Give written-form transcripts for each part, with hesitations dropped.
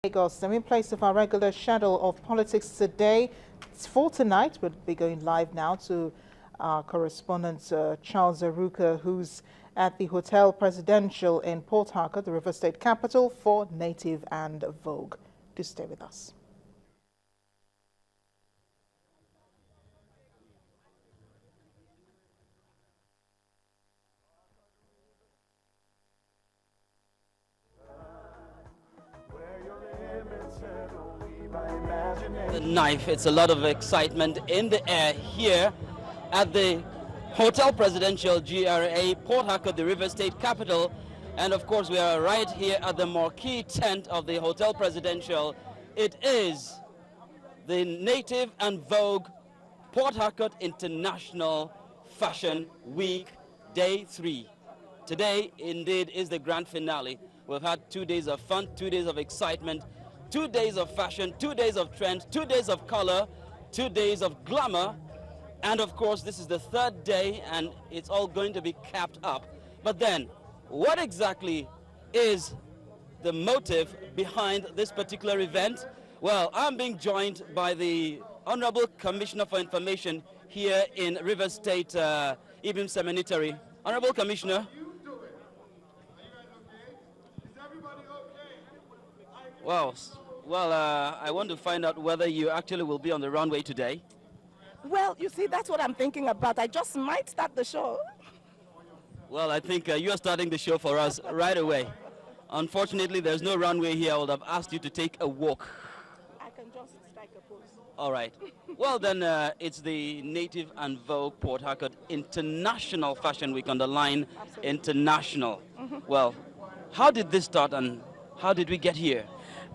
Lagos. I'm in place of our regular schedule of politics today. For tonight, we'll be going live now to our correspondent Charles Aruka, who's at the Hotel Presidential in Port Harcourt, the River State capital, for Native and Vogue. Do stay with us. The knife, it's a lot of excitement in the air here at the Hotel Presidential GRA, Port Harcourt, the River State capital. And of course, we are right here at the marquee tent of the Hotel Presidential. It is the Native and Vogue Port Harcourt International Fashion Week, Day 3. Today, indeed, is the grand finale. We've had 2 days of fun, 2 days of excitement, 2 days of fashion, 2 days of trend, 2 days of color, 2 days of glamour. And of course, this is the third day and it's all going to be capped up. But then, what exactly is the motive behind this particular event? Well, I'm being joined by the Honorable Commissioner for Information here in River State, Ibim Seminary. Honorable Commissioner. Well, I want to find out whether you actually will be on the runway today. Well, you see, that's what I'm thinking about. I just might start the show. Well, I think you're starting the show for us right away. Unfortunately, there's no runway here. I would have asked you to take a walk. I can just strike a pose. All right. Well, then it's the Native and Vogue Port Harcourt International Fashion Week, on the line. Absolutely. International. Well, how did this start and how did we get here?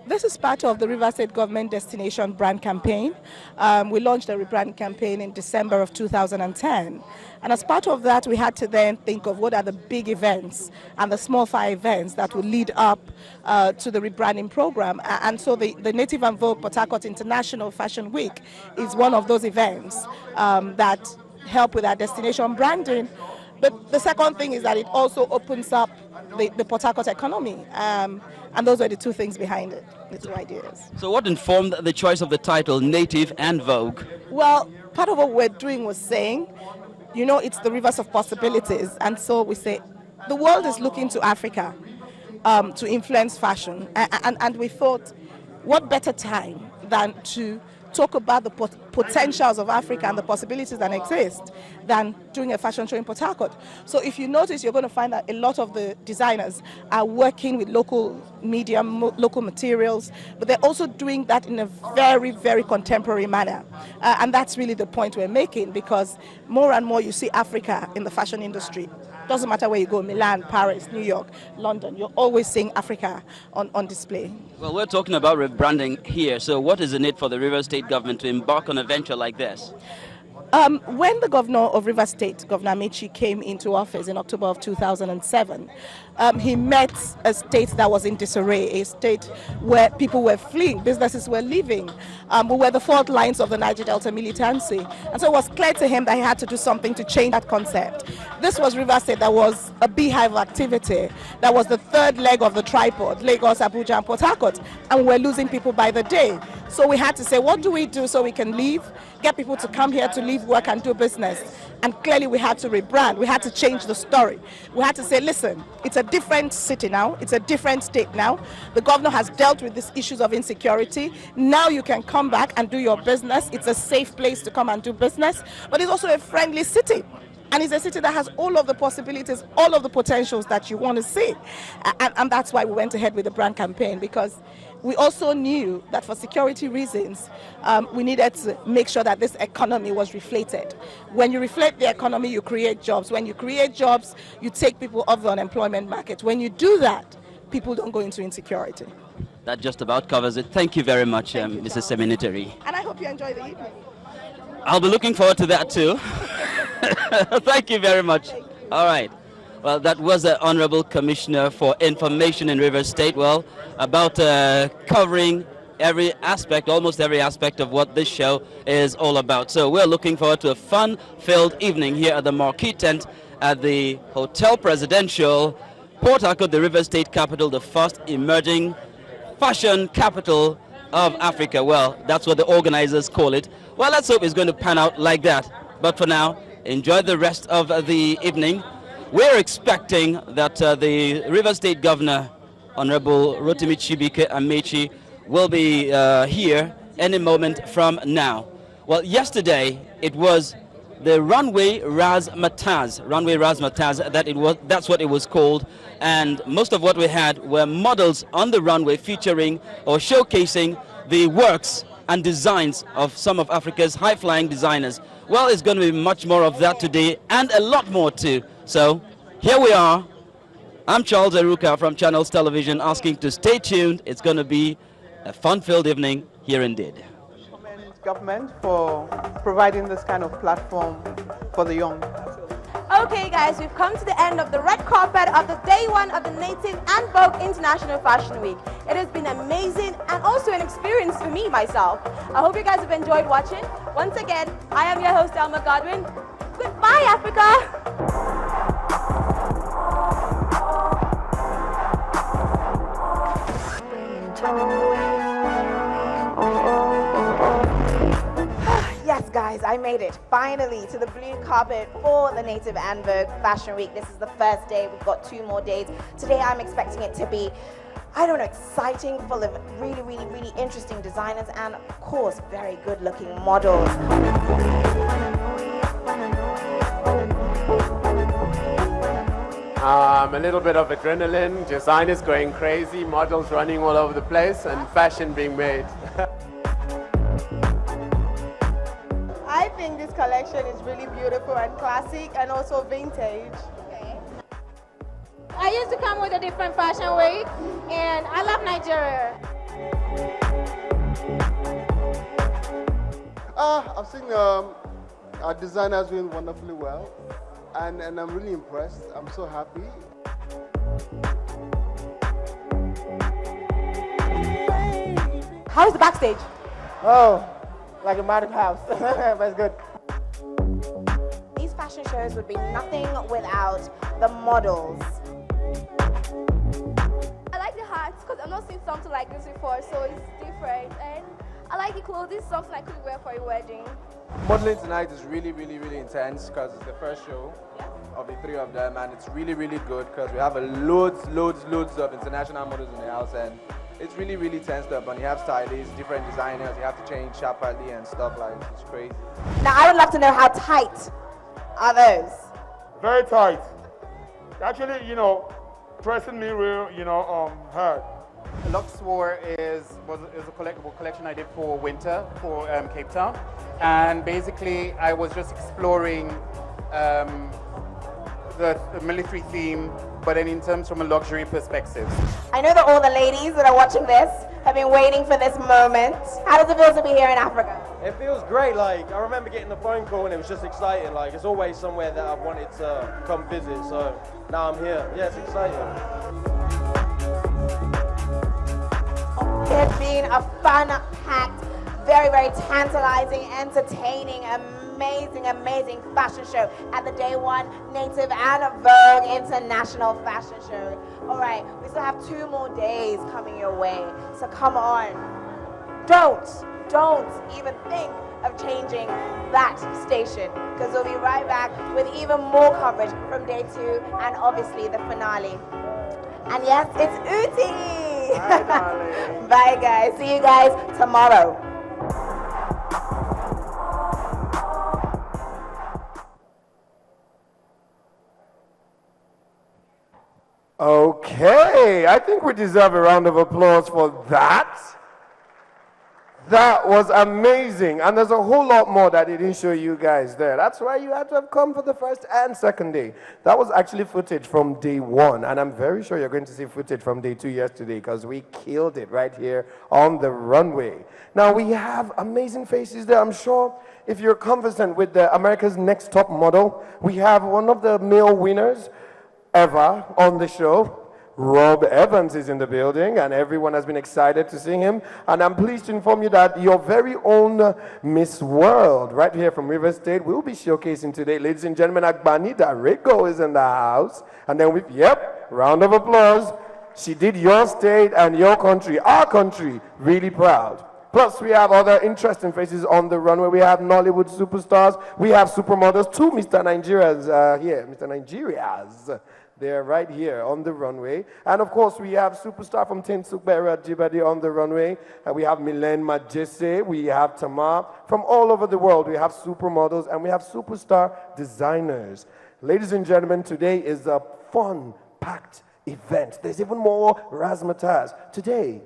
This is part of the River State Government Destination Brand Campaign. We launched a rebrand campaign in December of 2010. And as part of that, we had to then think of what are the big events and the small fire events that will lead up to the rebranding program. And so the Native and Vogue Port Harcourt International Fashion Week is one of those events that help with our destination branding. But the second thing is that it also opens up the Port Harcourt economy. And those were the two things behind it, the two ideas. So what informed the choice of the title, Native and Vogue? Well, part of what we're doing was saying, you know, it's the rivers of possibilities. And so we say, the world is looking to Africa to influence fashion. And we thought, what better time than to talk about the potentials of Africa and the possibilities that exist than doing a fashion show in Port Harcourt. So if you notice, you're going to find that a lot of the designers are working with local medium, local materials, but they're also doing that in a very, very contemporary manner. And that's really the point we're making, because more and more you see Africa in the fashion industry. Doesn't matter where you go, Milan, Paris, New York, London, you're always seeing Africa on display. Well, we're talking about rebranding here. So what is the need for the River State government to embark on a venture like this? When the governor of River State, Governor Michi, came into office in October of 2007, he met a state that was in disarray, a state where people were fleeing, businesses were leaving. We were the fault lines of the Niger Delta militancy. And so it was clear to him that he had to do something to change that concept. This was River State that was a beehive of activity, that was the third leg of the tripod, Lagos, Abuja, and Port Harcourt, and we're losing people by the day. So we had to say, what do we do so we can leave, get people to come here to leave work and do business? And clearly we had to rebrand. We had to change the story. We had to say, listen, it's a different city now. It's a different state now. The governor has dealt with these issues of insecurity. Now you can come back and do your business. It's a safe place to come and do business, but it's also a friendly city. And it's a city that has all of the possibilities, all of the potentials that you want to see. And that's why we went ahead with the brand campaign, because we also knew that for security reasons, we needed to make sure that this economy was reflated. When you reflate the economy, you create jobs. When you create jobs, you take people off the unemployment market. When you do that, people don't go into insecurity. That just about covers it. Thank you very much, Mrs. Seminary. And I hope you enjoy the evening. I'll be looking forward to that too. Thank you very much. All right. Well, that was the Honorable Commissioner for Information in River State. Well, about covering every aspect, almost every aspect of what this show is all about. So we're looking forward to a fun-filled evening here at the marquee tent at the Hotel Presidential, Port Harcourt, the River State capital, the first emerging fashion capital of Africa. Well, that's what the organizers call it. Well, let's hope it's going to pan out like that. But for now, enjoy the rest of the evening. We're expecting that the River State Governor, Honorable Rotimi Chibike Amechi, will be here any moment from now. Well, yesterday it was the runway Razzmatazz, that's what it was called, and most of what we had were models on the runway featuring or showcasing the works and designs of some of Africa's high-flying designers. Well, it's going to be much more of that today and a lot more too. So here we are. I'm Charles Eruka from Channels Television asking to stay tuned. It's going to be a fun-filled evening here indeed. Government for providing this kind of platform for the young. Okay guys, we've come to the end of the red carpet of the day one of the Native and Vogue International Fashion Week. It has been amazing and also an experience for me myself. I hope you guys have enjoyed watching. Once again, I am your host Elma Godwin. Goodbye Africa! Yes, guys, I made it finally to the blue carpet for the Native and Vogue Fashion Week. This is the first day. We've got 2 more days. Today, I'm expecting it to be, I don't know, exciting, full of really interesting designers and, of course, very good-looking models. A little bit of adrenaline, designers going crazy, models running all over the place, and fashion being made. I think this collection is really beautiful and classic and also vintage. Okay. I used to come with a different fashion week and I love Nigeria. I've seen our designers doing wonderfully well and I'm really impressed. I'm so happy. How's the backstage? Oh, like a madhouse, but it's good. These fashion shows would be nothing without the models. I like the hats because I've not seen something like this before, so it's different. And I like the clothes. This is something I could wear for a wedding. Modeling tonight is really intense because it's the first show of the 3 of them, and it's really good because we have loads of international models in the house, and it's really tensed up. And you have stylists, different designers, you have to change sharply and stuff like that. It's crazy. Now, I would love to know how tight are those? Very tight. Actually, pressing me real, hard. Luxor is a collectible collection I did for winter for Cape Town, and basically I was just exploring the military theme, but then in terms from a luxury perspective. I know that all the ladies that are watching this have been waiting for this moment. How does it feel to be here in Africa? It feels great. Like, I remember getting the phone call and it was just exciting. Like, it's always somewhere that I've wanted to come visit, so now I'm here. Yeah, it's exciting. It's been a fun-packed, very tantalizing, entertaining, amazing fashion show at the Day 1 Native and Vogue International Fashion Show. All right, we still have 2 more days coming your way, so come on. Don't even think of changing that station, because we'll be right back with even more coverage from Day 2 and obviously the finale. And yes, it's Uti! Bye, darling. Bye, guys. See you guys tomorrow. Okay, I think we deserve a round of applause for that. That was amazing, and there's a whole lot more that they didn't show you guys there. That's why you had to have come for the first and second day. That was actually footage from Day 1, and I'm very sure you're going to see footage from Day 2 yesterday because we killed it right here on the runway. Now, we have amazing faces there. I'm sure if you're conversant with the America's Next Top Model, we have one of the male winners ever on the show. Rob Evans is in the building, and everyone has been excited to see him. And I'm pleased to inform you that your very own Miss World, right here from River State, will be showcasing today. Ladies and gentlemen, Agbanita Rico is in the house. And then round of applause she did your state and your country, our country, really proud. Plus, we have other interesting faces on the runway. We have Nollywood superstars. We have supermodels. Two Mr. Nigerias here. Mr. Nigerias. They're right here on the runway. And of course, we have superstar from Tinsukbera Jibadi on the runway. And we have Milen Majese. We have Tamar. From all over the world, we have supermodels and we have superstar designers. Ladies and gentlemen, today is a fun-packed event. There's even more razzmatazz. Today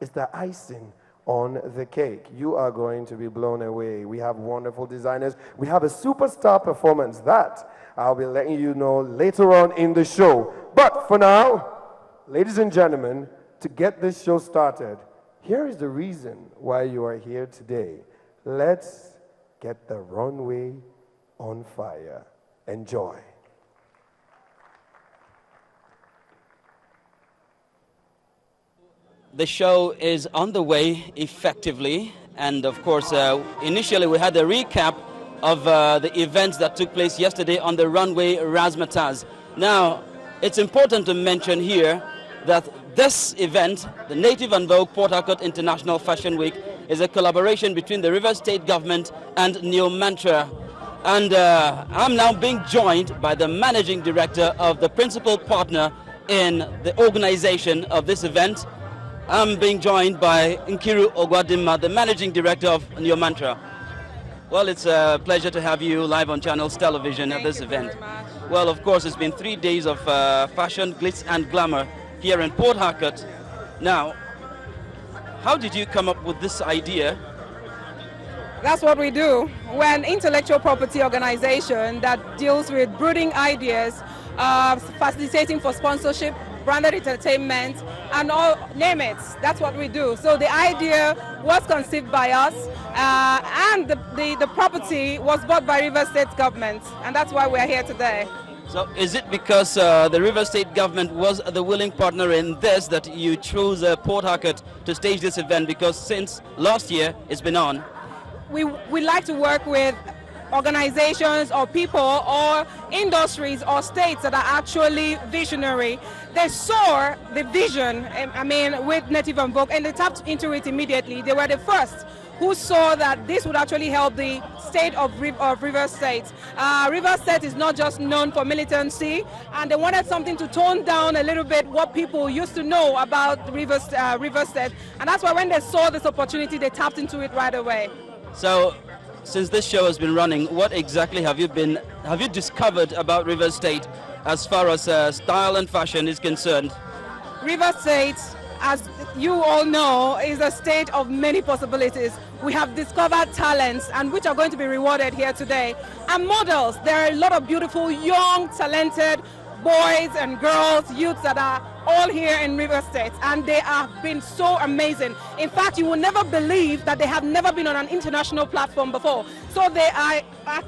is the icing on the cake. You are going to be blown away. We have wonderful designers. We have a superstar performance that I'll be letting you know later on in the show. But for now, ladies and gentlemen, to get this show started, here is the reason why you are here today. Let's get the runway on fire. Enjoy. The show is on the way effectively, and of course, initially we had a recap of the events that took place yesterday on the runway Razzmatazz. Now, it's important to mention here that this event, the Native and Vogue Port Harcourt International Fashion Week, is a collaboration between the Rivers State Government and Neo Mantra. And I'm now being joined by the Managing Director of the principal partner in the organization of this event. I'm being joined by Nkiru Ogwadimma, the Managing Director of Neo Mantra. Well, it's a pleasure to have you live on Channels Television at this event. Well, of course, it's been 3 days of fashion, glitz and glamour here in Port Harcourt. Now, how did you come up with this idea? That's what we do. We're an intellectual property organization that deals with brooding ideas, facilitating for sponsorship, branded entertainment, and all, name it. That's what we do. So the idea was conceived by us, and the property was bought by River State Government, and that's why we're here today. So is it because the River State Government was the willing partner in this that you chose Port Harcourt to stage this event? Because since last year it's been on. We like to work with organizations or people or industries or states that are actually visionary. They saw the vision, with Native and Vogue, and they tapped into it immediately. They were the first who saw that this would actually help the state of River State. River State is not just known for militancy, and they wanted something to tone down a little bit what people used to know about River State, and that's why when they saw this opportunity, they tapped into it right away. So, since this show has been running, what exactly have you discovered about River State as far as style and fashion is concerned? River State, as you all know, is a state of many possibilities. We have discovered talents, and which are going to be rewarded here today. And models, there are a lot of beautiful, young, talented boys and girls, youths that are all here in River State, and they have been so amazing. In fact, you will never believe that they have never been on an international platform before. So they are,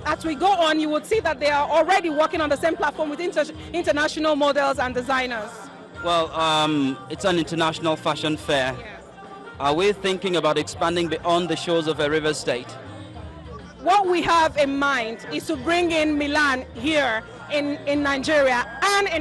as we go on, you will see that they are already working on the same platform with international models and designers. Well, it's an international fashion fair. Yeah. Are we thinking about expanding beyond the shores of a River State? What we have in mind is to bring in Milan here in Nigeria and in